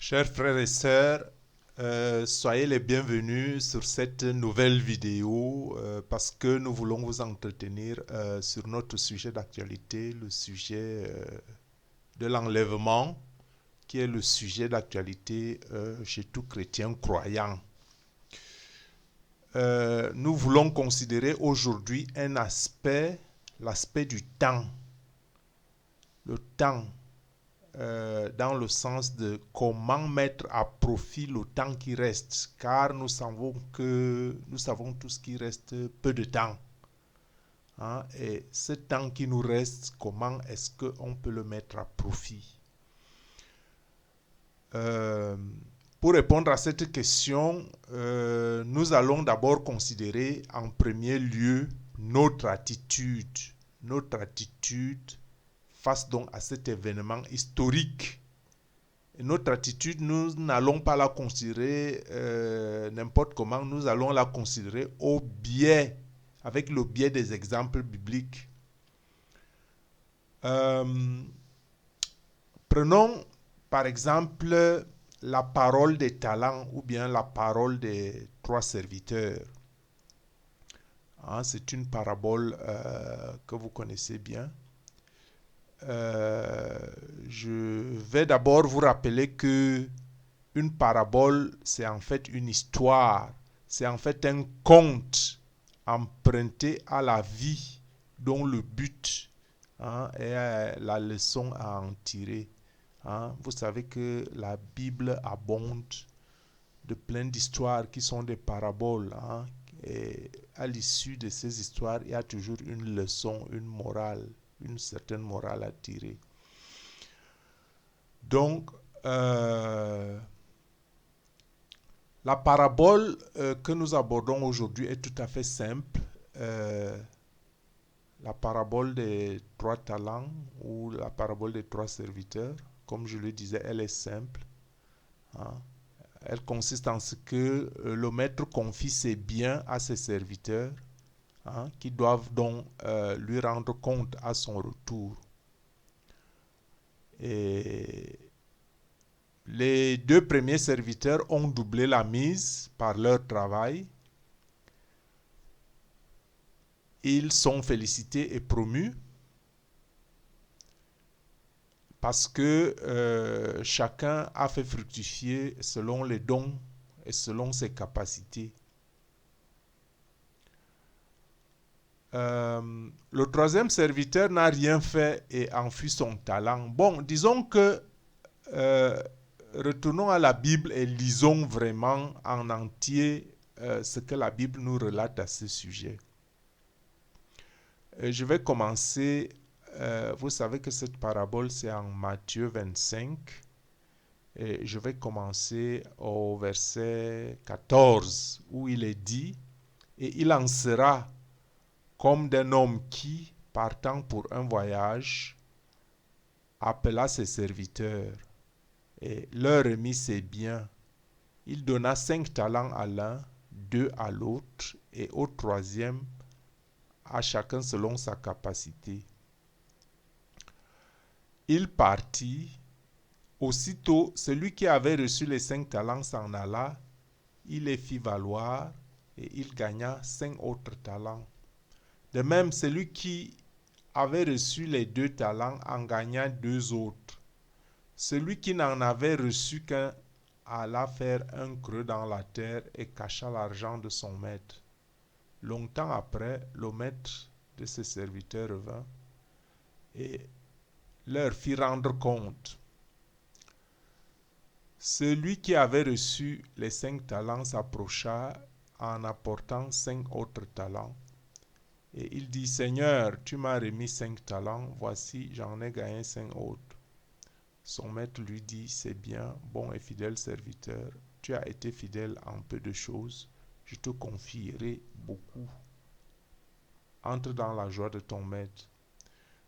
Chers frères et sœurs, soyez les bienvenus sur cette nouvelle vidéo parce que nous voulons vous entretenir sur notre sujet d'actualité, le sujet de l'enlèvement, qui est le sujet d'actualité chez tout chrétien croyant. Nous voulons considérer aujourd'hui un aspect, l'aspect du temps. Le temps dans le sens de comment mettre à profit le temps qui reste, car nous savons tous qu'il reste peu de temps. Hein, et ce temps qui nous reste, comment est-ce qu'on peut le mettre à profit? Euh, pour répondre à cette question, nous allons d'abord considérer en premier lieu notre attitude. Notre attitude face donc à cet événement historique. Et notre attitude, nous n'allons pas la considérer n'importe comment, nous allons la considérer au biais, avec le biais des exemples bibliques. Prenons par exemple la parole des talents ou bien la parole des trois serviteurs. Hein, c'est une parabole que vous connaissez bien. Je vais d'abord vous rappeler que une parabole, c'est en fait une histoire, c'est en fait un conte emprunté à la vie dont le but est la leçon à en tirer. Hein. Vous savez que la Bible abonde de plein d'histoires qui sont des paraboles. Hein. Et à l'issue de ces histoires, il y a toujours une leçon, une morale, une certaine morale à tirer. Donc, la parabole que nous abordons aujourd'hui est tout à fait simple. La parabole des trois talents ou la parabole des trois serviteurs, comme je le disais, elle est simple. Hein. Elle consiste en ce que le maître confie ses biens à ses serviteurs, hein, qui doivent donc lui rendre compte à son retour. Et les deux premiers serviteurs ont doublé la mise par leur travail. Ils sont félicités et promus parce que chacun a fait fructifier selon les dons et selon ses capacités. Le troisième serviteur n'a rien fait et enfui son talent. Bon, disons que retournons à la Bible et lisons vraiment en entier ce que la Bible nous relate à ce sujet. Je vais commencer, vous savez que cette parabole c'est en Matthieu 25, et je vais commencer au verset 14 où il est dit, et il en sera comme d'un homme qui, partant pour un voyage, appela ses serviteurs et leur remit ses biens. Il donna 5 talents à l'un, 2 à l'autre et au troisième à chacun selon sa capacité. Il partit. Aussitôt, celui qui avait reçu les 5 talents s'en alla, il les fit valoir et il gagna 5 autres talents. De même, celui qui avait reçu les 2 talents en gagna 2 autres. Celui qui n'en avait reçu qu'un alla faire un creux dans la terre et cacha l'argent de son maître. Longtemps après, le maître de ses serviteurs revint et leur fit rendre compte. Celui qui avait reçu les 5 talents s'approcha en apportant 5 autres talents. Et il dit, Seigneur, tu m'as remis 5 talents, voici, j'en ai gagné 5 autres. Son maître lui dit, c'est bien, bon et fidèle serviteur, tu as été fidèle en peu de choses, je te confierai beaucoup. Entre dans la joie de ton maître.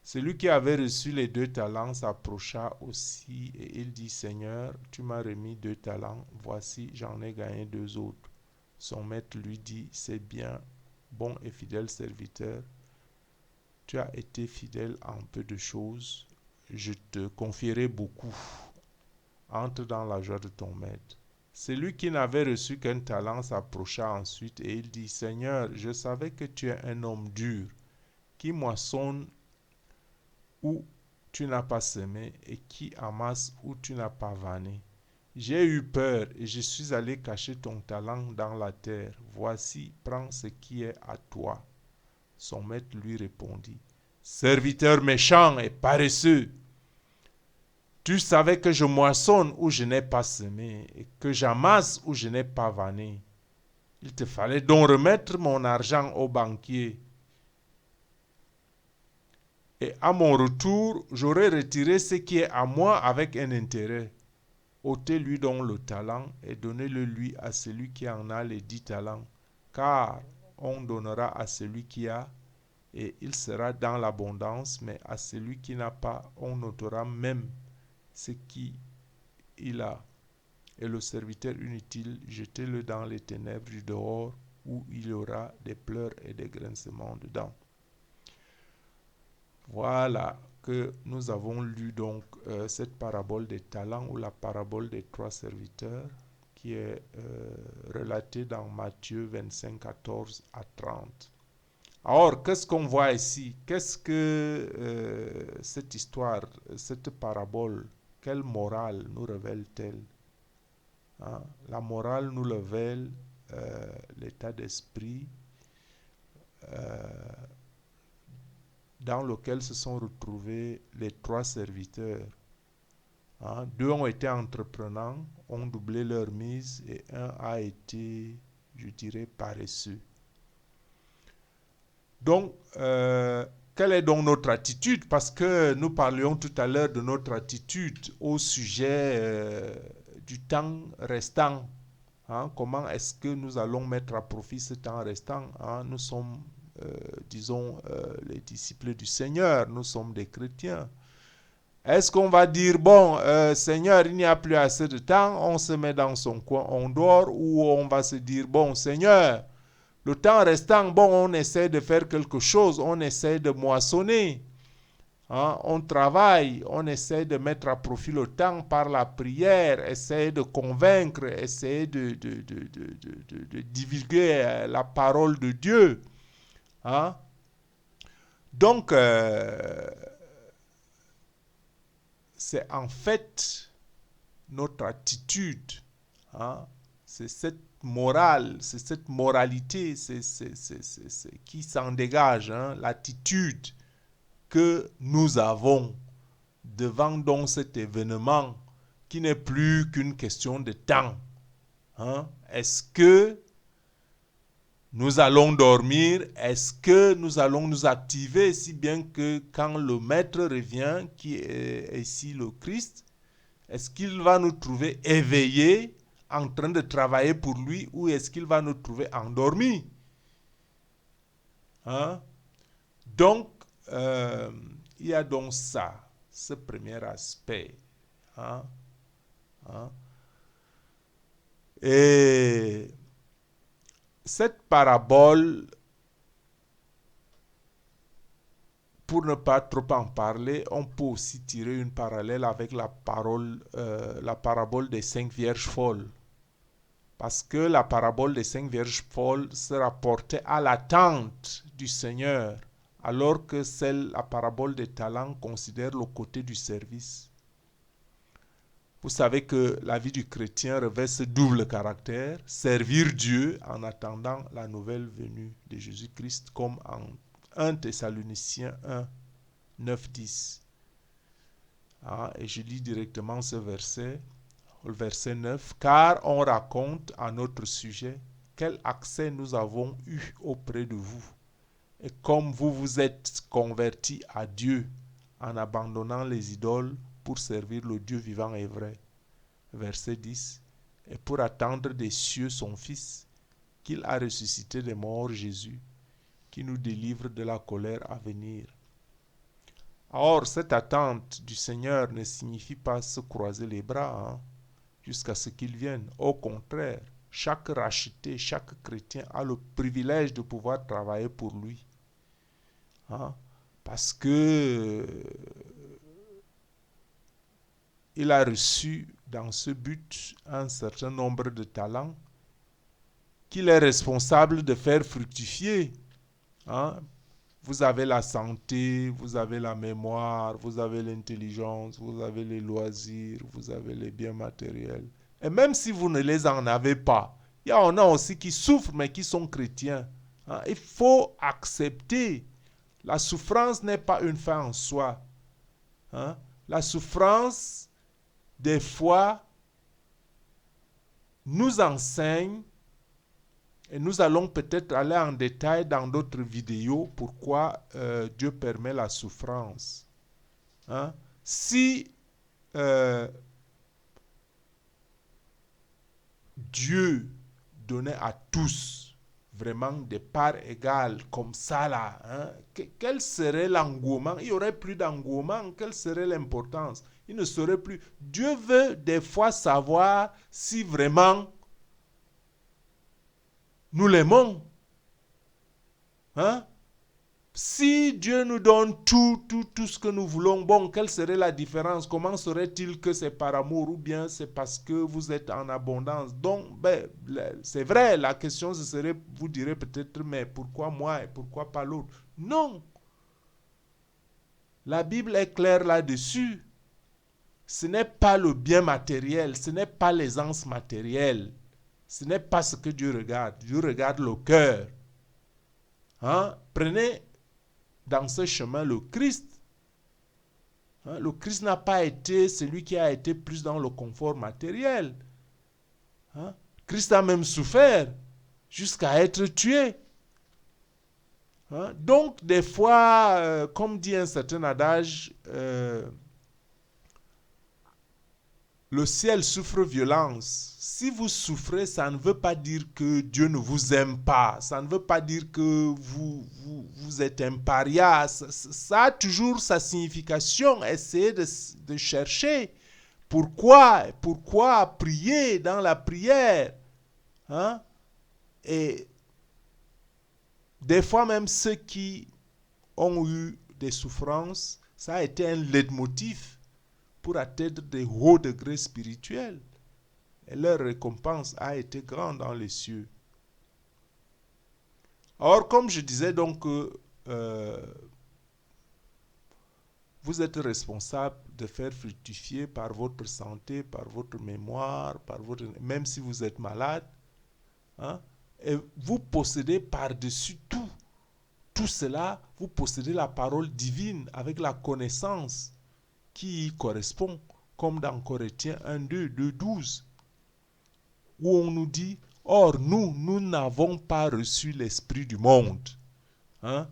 Celui qui avait reçu les 2 talents s'approcha aussi et il dit, Seigneur, tu m'as remis 2 talents, voici, j'en ai gagné 2 autres. Son maître lui dit, c'est bien, bon et fidèle serviteur, tu as été fidèle en peu de choses, je te confierai beaucoup. entre dans la joie de ton maître. Celui qui n'avait reçu qu'un talent s'approcha ensuite et il dit, Seigneur, je savais que tu es un homme dur, qui moissonne où tu n'as pas semé et qui amasse où tu n'as pas vanné. J'ai eu peur et je suis allé cacher ton talent dans la terre. Voici, prends ce qui est à toi. Son maître lui répondit, Serviteur méchant et paresseux, tu savais que je moissonne où je n'ai pas semé et que j'amasse où je n'ai pas vanné. Il te fallait donc remettre mon argent au banquier. Et à mon retour, j'aurai retiré ce qui est à moi avec un intérêt. Ôtez-lui donc le talent et donnez-le lui à celui qui en a les 10 talents. Car on donnera à celui qui a, et il sera dans l'abondance, mais à celui qui n'a pas, on ôtera même ce qu'il a. Et le serviteur inutile, jetez-le dans les ténèbres du dehors, où il y aura des pleurs et des grincements dedans. Voilà que nous avons lu donc cette parabole des talents ou la parabole des 3 serviteurs qui est relatée dans Matthieu 25, 14 à 30. Alors, qu'est-ce qu'on voit ici? Qu'est-ce que cette histoire, cette parabole, quelle morale nous révèle-t-elle? Hein? La morale nous révèle l'état d'esprit dans lequel se sont retrouvés les 3 serviteurs. Hein? 2 ont été entreprenants, ont doublé leur mise et un a été, je dirais, paresseux. Donc, quelle est donc notre attitude? Parce que nous parlions tout à l'heure de notre attitude au sujet du temps restant. Hein? Comment est-ce que nous allons mettre à profit ce temps restant? Hein? Nous sommes, disons, les disciples du Seigneur, nous sommes des chrétiens. Est-ce qu'on va dire, bon, Seigneur, il n'y a plus assez de temps, on se met dans son coin, on dort, ou on va se dire, bon, Seigneur, le temps restant, bon, on essaie de faire quelque chose, on essaie de moissonner, hein, on travaille, on essaie de mettre à profit le temps par la prière, essayer de convaincre, essayer de divulguer la parole de Dieu. Hein. Donc, c'est en fait notre attitude, hein, c'est cette morale, c'est cette moralité qui s'en dégage, hein, l'attitude que nous avons devant donc cet événement qui n'est plus qu'une question de temps. Hein. Est-ce que nous allons dormir? Est-ce que nous allons nous activer si bien que quand le Maître revient, qui est ici le Christ, est-ce qu'il va nous trouver éveillés, en train de travailler pour lui, ou est-ce qu'il va nous trouver endormis? Hein? Donc, il y a donc ça, ce premier aspect. Hein? Hein? Et cette parabole, pour ne pas trop en parler, on peut aussi tirer une parallèle avec la parabole des 5 vierges folles. Parce que la parabole des 5 vierges folles se rapportait à l'attente du Seigneur, alors que la parabole des talents considère le côté du service. Vous savez que la vie du chrétien revêt ce double caractère, servir Dieu en attendant la nouvelle venue de Jésus-Christ, comme en 1 Thessaloniciens 1, 9, 10. Ah, et je lis directement ce verset, le verset 9. Car on raconte à notre sujet quel accès nous avons eu auprès de vous, et comme vous vous êtes convertis à Dieu en abandonnant les idoles pour servir le Dieu vivant et vrai. Verset 10. Et pour attendre des cieux son Fils, qu'il a ressuscité des morts, Jésus, qui nous délivre de la colère à venir. Or, cette attente du Seigneur ne signifie pas se croiser les bras, hein, jusqu'à ce qu'il vienne. Au contraire, chaque racheté, chaque chrétien a le privilège de pouvoir travailler pour lui. Hein, parce que il a reçu dans ce but un certain nombre de talents qu'il est responsable de faire fructifier. Hein? Vous avez la santé, vous avez la mémoire, vous avez l'intelligence, vous avez les loisirs, vous avez les biens matériels. Et même si vous ne les en avez pas, il y en a aussi qui souffrent mais qui sont chrétiens. Hein? Il faut accepter. La souffrance n'est pas une fin en soi. Hein? La souffrance, des fois, nous enseigne, et nous allons peut-être aller en détail dans d'autres vidéos, pourquoi Dieu permet la souffrance. Hein? Si Dieu donnait à tous vraiment des parts égales comme ça là, hein, quel serait l'engouement? Il n'y aurait plus d'engouement. Quelle serait l'importance? Il ne serait plus. Dieu veut des fois savoir si vraiment nous l'aimons. Hein? Si Dieu nous donne tout ce que nous voulons, bon, quelle serait la différence? Comment serait-il que c'est par amour ou bien c'est parce que vous êtes en abondance? Donc, c'est vrai, la question ce serait, vous direz peut-être, mais pourquoi moi et pourquoi pas l'autre? Non. La Bible est claire là-dessus. Ce n'est pas le bien matériel, ce n'est pas l'aisance matérielle. Ce n'est pas ce que Dieu regarde. Dieu regarde le cœur. Hein? Prenez dans ce chemin le Christ. Hein? Le Christ n'a pas été celui qui a été plus dans le confort matériel. Hein? Christ a même souffert jusqu'à être tué. Hein? Donc, des fois, comme dit un certain adage, le ciel souffre violence. Si vous souffrez, ça ne veut pas dire que Dieu ne vous aime pas. Ça ne veut pas dire que vous êtes un paria. Ça a toujours sa signification. Essayez de chercher. Pourquoi prier dans la prière? Hein? Et des fois même ceux qui ont eu des souffrances, ça a été un leitmotiv pour atteindre des hauts degrés spirituels. Et leur récompense a été grande dans les cieux. Or, comme je disais donc, vous êtes responsable de faire fructifier par votre santé, par votre mémoire, même si vous êtes malade. Hein, et vous possédez par-dessus tout cela, vous possédez la parole divine avec la connaissance qui y correspond, comme dans Corinthiens 1, 2, 12. Où on nous dit, or nous n'avons pas reçu l'esprit du monde, hein,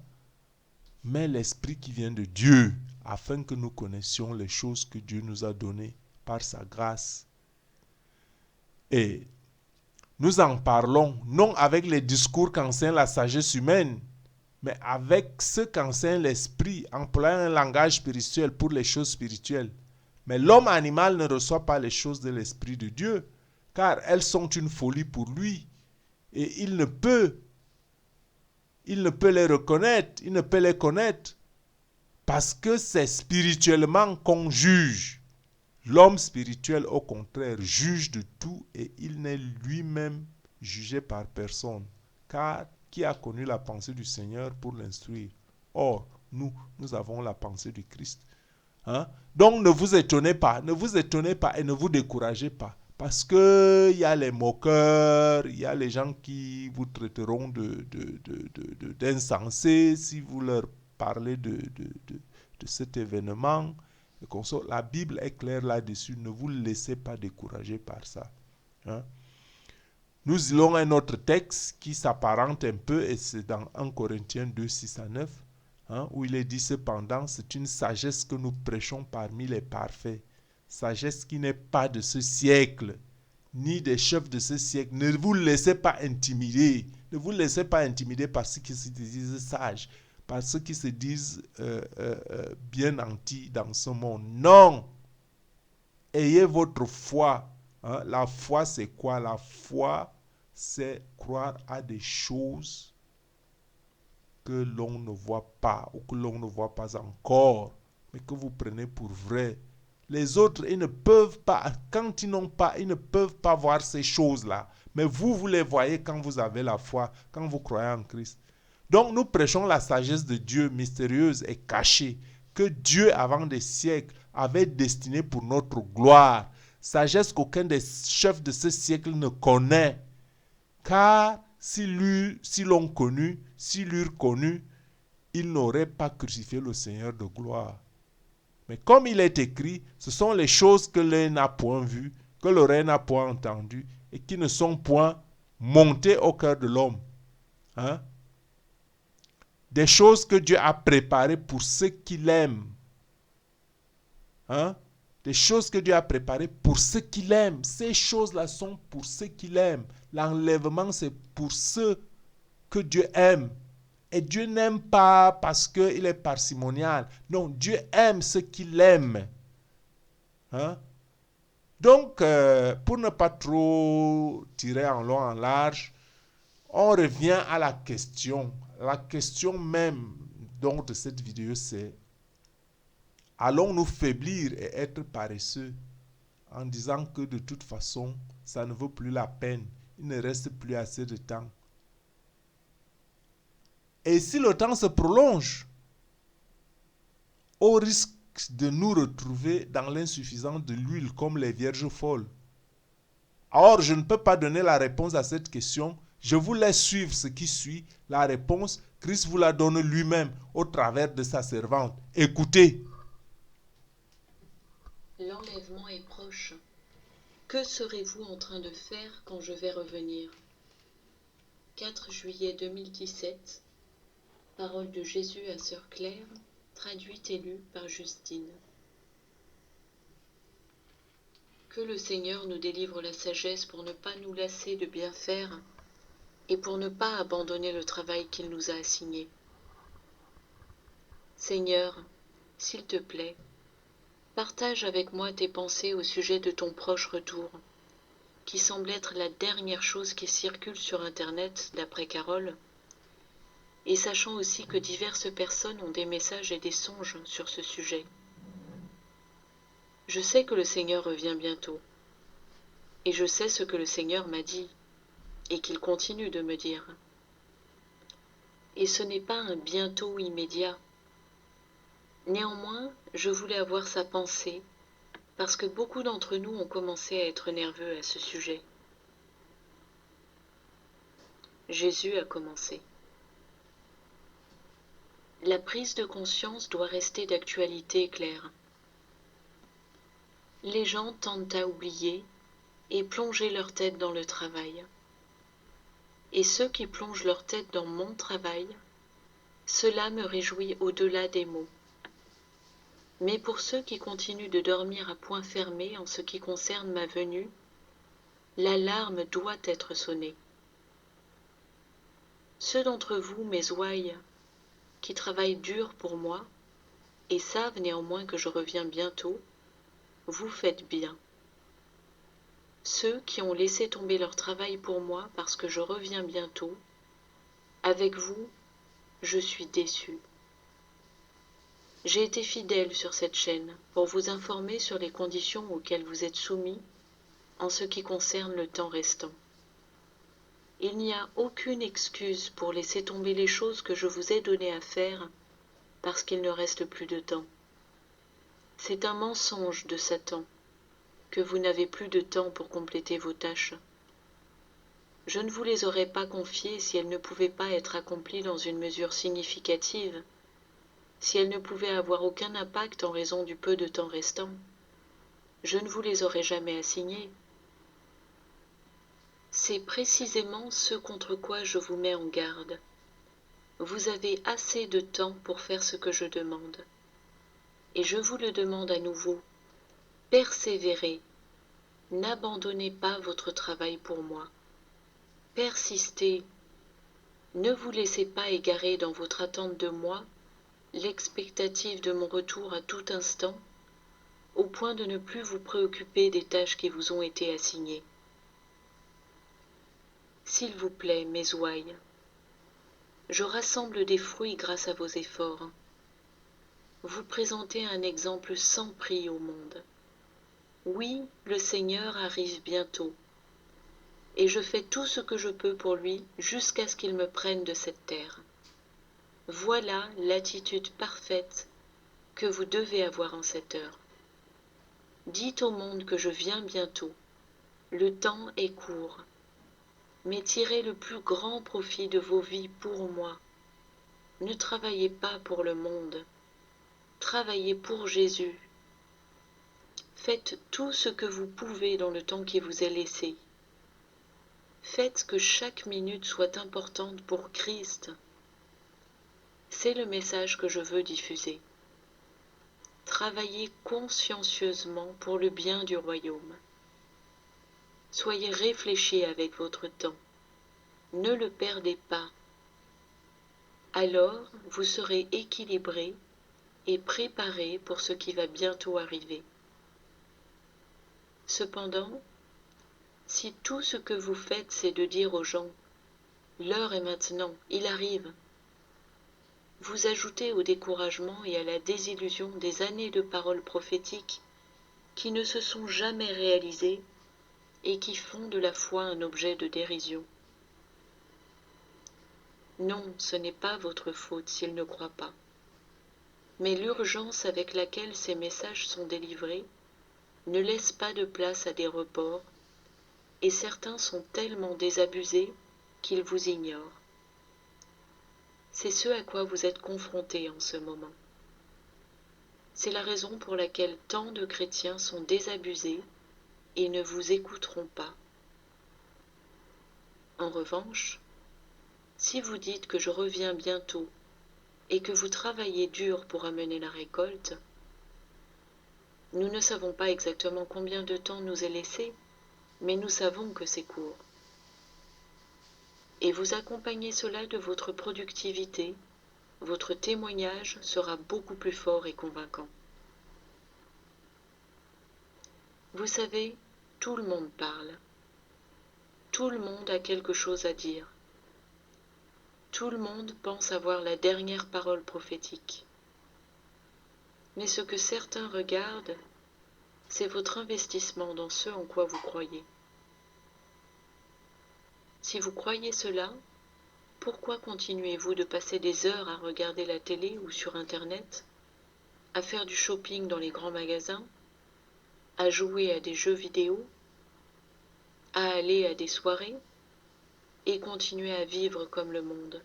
mais l'esprit qui vient de Dieu, afin que nous connaissions les choses que Dieu nous a données par sa grâce. Et nous en parlons, non avec les discours qu'enseigne la sagesse humaine, mais avec ce qu'enseigne l'esprit, employant un langage spirituel pour les choses spirituelles. Mais l'homme animal ne reçoit pas les choses de l'esprit de Dieu, car elles sont une folie pour lui. Et il ne peut les reconnaître, il ne peut les connaître, parce que c'est spirituellement qu'on juge. L'homme spirituel, au contraire, juge de tout et il n'est lui-même jugé par personne. Car qui a connu la pensée du Seigneur pour l'instruire? Or, nous avons la pensée du Christ. Hein? Donc ne vous étonnez pas et ne vous découragez pas. Parce qu'il y a les moqueurs, il y a les gens qui vous traiteront d'insensés si vous leur parlez de cet événement. La Bible est claire là-dessus, ne vous laissez pas décourager par ça. Hein? Nous lisons un autre texte qui s'apparente un peu, et c'est dans 1 Corinthiens 2, 6 à 9. Hein, où il est dit cependant, c'est une sagesse que nous prêchons parmi les parfaits. Sagesse qui n'est pas de ce siècle, ni des chefs de ce siècle. Ne vous laissez pas intimider. Ne vous laissez pas intimider par ceux qui se disent sages, par ceux qui se disent bien nantis dans ce monde. Non! Ayez votre foi. Hein? La foi, c'est quoi? La foi, c'est croire à des choses que l'on ne voit pas ou que l'on ne voit pas encore, mais que vous prenez pour vrai. Les autres, ils ne peuvent pas, quand ils n'ont pas, ils ne peuvent pas voir ces choses-là. Mais vous, vous les voyez quand vous avez la foi, quand vous croyez en Christ. Donc nous prêchons la sagesse de Dieu mystérieuse et cachée, que Dieu, avant des siècles, avait destinée pour notre gloire. Sagesse qu'aucun des chefs de ce siècle ne connaît. Car s'ils l'ont connu, s'ils l'eurent connu, ils n'auraient pas crucifié le Seigneur de gloire. Mais comme il est écrit, ce sont les choses que l'œil n'a point vues, que l'oreille n'a point entendues, et qui ne sont point montées au cœur de l'homme. Hein? Des choses que Dieu a préparées pour ceux qu'il aime. Hein? Des choses que Dieu a préparées pour ceux qu'il aime. Ces choses-là sont pour ceux qu'il aime. L'enlèvement, c'est pour ceux que Dieu aime. Et Dieu n'aime pas parce qu'il est parcimonial. Non, Dieu aime ceux qu'il aime. Hein? Donc, pour ne pas trop tirer en long en large, on revient à la question. La question même donc de cette vidéo, c'est: allons-nous faiblir et être paresseux en disant que de toute façon, ça ne vaut plus la peine, il ne reste plus assez de temps? Et si le temps se prolonge, au risque de nous retrouver dans l'insuffisance de l'huile comme les vierges folles. Or, je ne peux pas donner la réponse à cette question. Je vous laisse suivre ce qui suit. La réponse, Christ vous la donne lui-même au travers de sa servante. Écoutez. L'enlèvement est proche. Que serez-vous en train de faire quand je vais revenir? 4 juillet 2017. Parole de Jésus à Sœur Claire, traduite et lue par Justine. Que le Seigneur nous délivre la sagesse pour ne pas nous lasser de bien faire et pour ne pas abandonner le travail qu'il nous a assigné. Seigneur, s'il te plaît, partage avec moi tes pensées au sujet de ton proche retour, qui semble être la dernière chose qui circule sur Internet, d'après Carole, et sachant aussi que diverses personnes ont des messages et des songes sur ce sujet. Je sais que le Seigneur revient bientôt, et je sais ce que le Seigneur m'a dit, et qu'il continue de me dire. Et ce n'est pas un bientôt immédiat. Néanmoins, je voulais avoir sa pensée, parce que beaucoup d'entre nous ont commencé à être nerveux à ce sujet. Jésus a commencé. La prise de conscience doit rester d'actualité claire. Les gens tendent à oublier et plonger leur tête dans le travail. Et ceux qui plongent leur tête dans mon travail, cela me réjouit au-delà des mots. Mais pour ceux qui continuent de dormir à point fermé en ce qui concerne ma venue, l'alarme doit être sonnée. Ceux d'entre vous, mes ouailles, qui travaillent dur pour moi, et savent néanmoins que je reviens bientôt, vous faites bien. Ceux qui ont laissé tomber leur travail pour moi parce que je reviens bientôt, avec vous, je suis déçu. J'ai été fidèle sur cette chaîne pour vous informer sur les conditions auxquelles vous êtes soumis en ce qui concerne le temps restant. Il n'y a aucune excuse pour laisser tomber les choses que je vous ai donné à faire parce qu'il ne reste plus de temps. C'est un mensonge de Satan que vous n'avez plus de temps pour compléter vos tâches. Je ne vous les aurais pas confiées si elles ne pouvaient pas être accomplies dans une mesure significative, si elles ne pouvaient avoir aucun impact en raison du peu de temps restant. Je ne vous les aurais jamais assignées. C'est précisément ce contre quoi je vous mets en garde. Vous avez assez de temps pour faire ce que je demande. Et je vous le demande à nouveau. Persévérez. N'abandonnez pas votre travail pour moi. Persistez. Ne vous laissez pas égarer dans votre attente de moi, l'expectative de mon retour à tout instant, au point de ne plus vous préoccuper des tâches qui vous ont été assignées. S'il vous plaît, mes ouailles, je rassemble des fruits grâce à vos efforts. Vous présentez un exemple sans prix au monde. Oui, le Seigneur arrive bientôt, et je fais tout ce que je peux pour lui jusqu'à ce qu'il me prenne de cette terre. Voilà l'attitude parfaite que vous devez avoir en cette heure. Dites au monde que je viens bientôt. Le temps est court, mais tirez le plus grand profit de vos vies pour moi. Ne travaillez pas pour le monde, travaillez pour Jésus. Faites tout ce que vous pouvez dans le temps qui vous est laissé. Faites que chaque minute soit importante pour Christ. C'est le message que je veux diffuser. Travaillez consciencieusement pour le bien du royaume. Soyez réfléchis avec votre temps. Ne le perdez pas. Alors, vous serez équilibré et préparé pour ce qui va bientôt arriver. Cependant, si tout ce que vous faites, c'est de dire aux gens « L'heure est maintenant, il arrive », vous ajoutez au découragement et à la désillusion des années de paroles prophétiques qui ne se sont jamais réalisées et qui font de la foi un objet de dérision. Non, ce n'est pas votre faute s'ils ne croient pas. Mais l'urgence avec laquelle ces messages sont délivrés ne laisse pas de place à des reports, et certains sont tellement désabusés qu'ils vous ignorent. C'est ce à quoi vous êtes confrontés en ce moment. C'est la raison pour laquelle tant de chrétiens sont désabusés et ne vous écouteront pas. En revanche, si vous dites que je reviens bientôt et que vous travaillez dur pour amener la récolte, nous ne savons pas exactement combien de temps nous est laissé, mais nous savons que c'est court. Et vous accompagnez cela de votre productivité, votre témoignage sera beaucoup plus fort et convaincant. Vous savez, tout le monde parle. Tout le monde a quelque chose à dire. Tout le monde pense avoir la dernière parole prophétique. Mais ce que certains regardent, c'est votre investissement dans ce en quoi vous croyez. Si vous croyez cela, pourquoi continuez-vous de passer des heures à regarder la télé ou sur Internet, à faire du shopping dans les grands magasins, à jouer à des jeux vidéo, à aller à des soirées, et continuer à vivre comme le monde?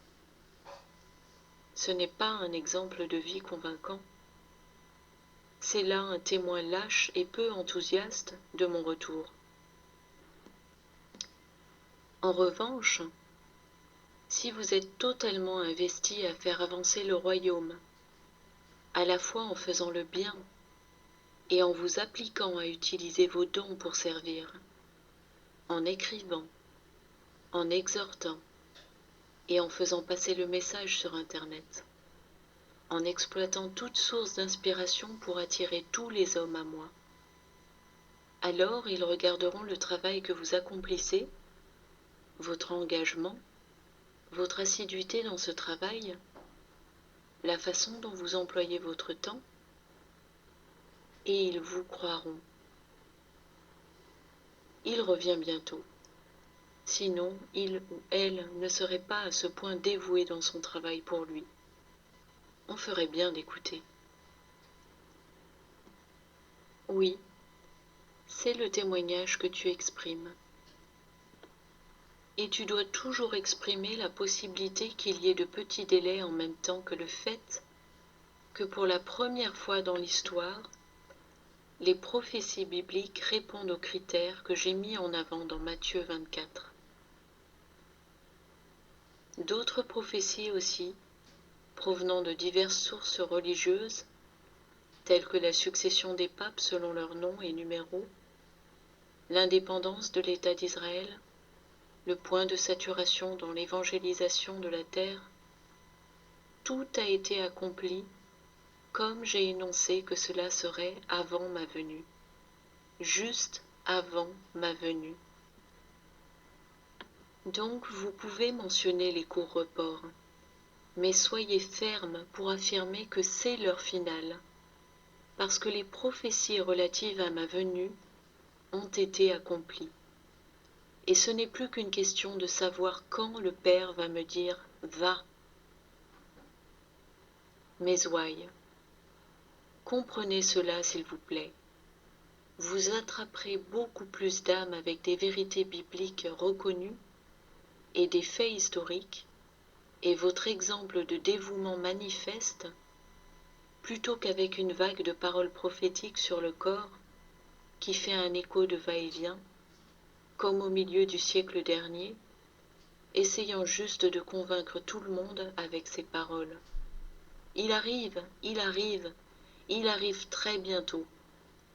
Ce n'est pas un exemple de vie convaincant. C'est là un témoin lâche et peu enthousiaste de mon retour. En revanche, si vous êtes totalement investi à faire avancer le royaume, à la fois en faisant le bien et en vous appliquant à utiliser vos dons pour servir, en écrivant, en exhortant et en faisant passer le message sur Internet, en exploitant toute source d'inspiration pour attirer tous les hommes à moi, alors ils regarderont le travail que vous accomplissez, votre engagement, votre assiduité dans ce travail, la façon dont vous employez votre temps, et ils vous croiront. Il revient bientôt. Sinon, il ou elle ne serait pas à ce point dévoué dans son travail pour lui. On ferait bien d'écouter. Oui, c'est le témoignage que tu exprimes. Et tu dois toujours exprimer la possibilité qu'il y ait de petits délais en même temps que le fait que pour la première fois dans l'histoire, les prophéties bibliques répondent aux critères que j'ai mis en avant dans Matthieu 24. D'autres prophéties aussi, provenant de diverses sources religieuses, telles que la succession des papes selon leur nom et numéro, l'indépendance de l'État d'Israël, le point de saturation dans l'évangélisation de la terre, tout a été accompli comme j'ai énoncé que cela serait avant ma venue, juste avant ma venue. Donc vous pouvez mentionner les courts reports, mais soyez ferme pour affirmer que c'est l'heure finale, parce que les prophéties relatives à ma venue ont été accomplis. Et ce n'est plus qu'une question de savoir quand le Père va me dire « va ». Mes ouailles, comprenez cela s'il vous plaît. Vous attraperez beaucoup plus d'âmes avec des vérités bibliques reconnues et des faits historiques, et votre exemple de dévouement manifeste, plutôt qu'avec une vague de paroles prophétiques sur le corps qui fait un écho de va-et-vient, comme au milieu du siècle dernier, essayant juste de convaincre tout le monde avec ces paroles. Il arrive, il arrive, il arrive très bientôt.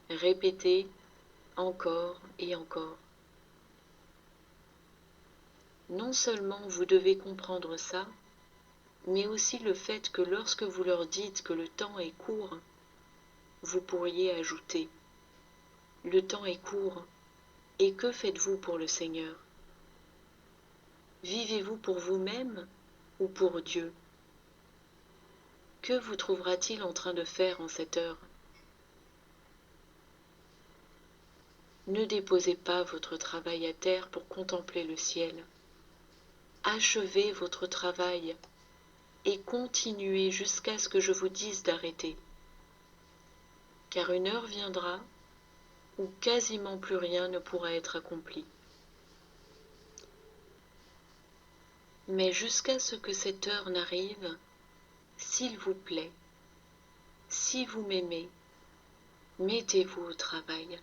Répétez encore et encore. Non seulement vous devez comprendre ça, mais aussi le fait que lorsque vous leur dites que le temps est court, vous pourriez ajouter « Le temps est court, et que faites-vous pour le Seigneur ? Vivez-vous pour vous-même ou pour Dieu ? Que vous trouvera-t-il en train de faire en cette heure ? Ne déposez pas votre travail à terre pour contempler le ciel. Achevez votre travail et continuez jusqu'à ce que je vous dise d'arrêter. Car une heure viendra où quasiment plus rien ne pourra être accompli. Mais jusqu'à ce que cette heure n'arrive, s'il vous plaît, si vous m'aimez, mettez-vous au travail.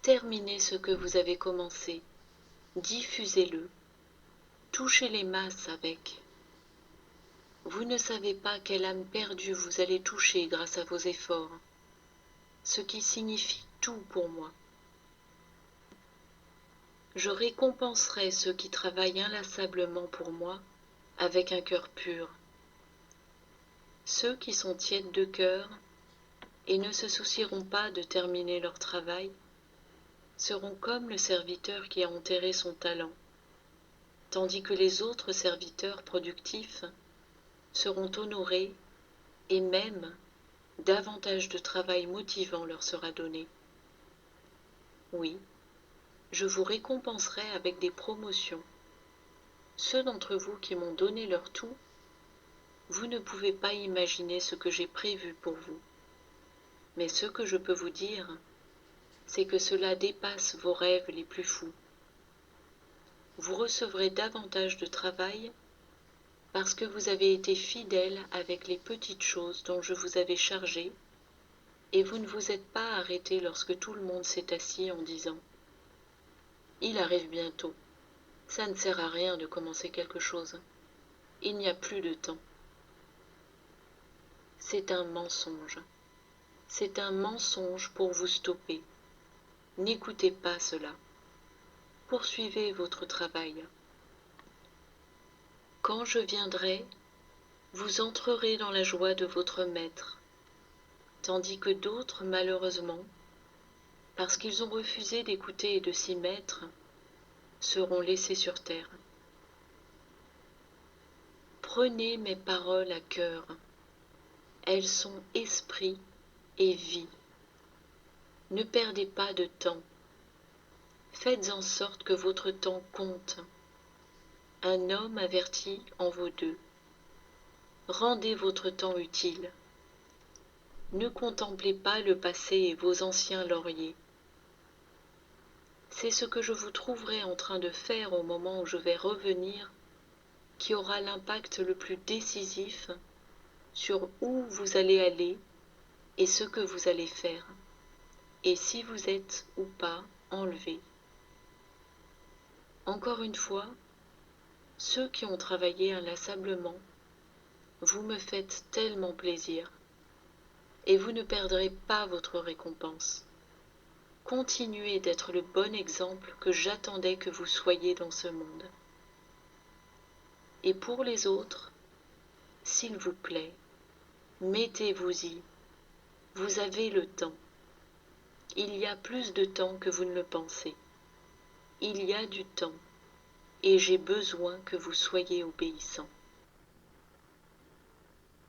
Terminez ce que vous avez commencé, diffusez-le, touchez les masses avec. Vous ne savez pas quelle âme perdue vous allez toucher grâce à vos efforts, ce qui signifie tout pour moi. Je récompenserai ceux qui travaillent inlassablement pour moi avec un cœur pur. Ceux qui sont tièdes de cœur et ne se soucieront pas de terminer leur travail seront comme le serviteur qui a enterré son talent, tandis que les autres serviteurs productifs seront honorés et même davantage de travail motivant leur sera donné. Oui, je vous récompenserai avec des promotions. Ceux d'entre vous qui m'ont donné leur tout, vous ne pouvez pas imaginer ce que j'ai prévu pour vous. Mais ce que je peux vous dire, c'est que cela dépasse vos rêves les plus fous. Vous recevrez davantage de travail parce que vous avez été fidèle avec les petites choses dont je vous avais chargé, et vous ne vous êtes pas arrêté lorsque tout le monde s'est assis en disant « Il arrive bientôt, ça ne sert à rien de commencer quelque chose, il n'y a plus de temps. » C'est un mensonge. C'est un mensonge pour vous stopper. N'écoutez pas cela. Poursuivez votre travail. Quand je viendrai, vous entrerez dans la joie de votre maître, tandis que d'autres, malheureusement, parce qu'ils ont refusé d'écouter et de s'y mettre, seront laissés sur terre. Prenez mes paroles à cœur. Elles sont esprit et vie. Ne perdez pas de temps. Faites en sorte que votre temps compte. Un homme averti en vaut deux. Rendez votre temps utile. Ne contemplez pas le passé et vos anciens lauriers. C'est ce que je vous trouverai en train de faire au moment où je vais revenir qui aura l'impact le plus décisif sur où vous allez aller et ce que vous allez faire, et si vous êtes ou pas enlevé. Encore une fois, ceux qui ont travaillé inlassablement, vous me faites tellement plaisir, et vous ne perdrez pas votre récompense. Continuez d'être le bon exemple que j'attendais que vous soyez dans ce monde. Et pour les autres, s'il vous plaît, mettez-vous-y. Vous avez le temps. Il y a plus de temps que vous ne le pensez. Il y a du temps, et j'ai besoin que vous soyez obéissants.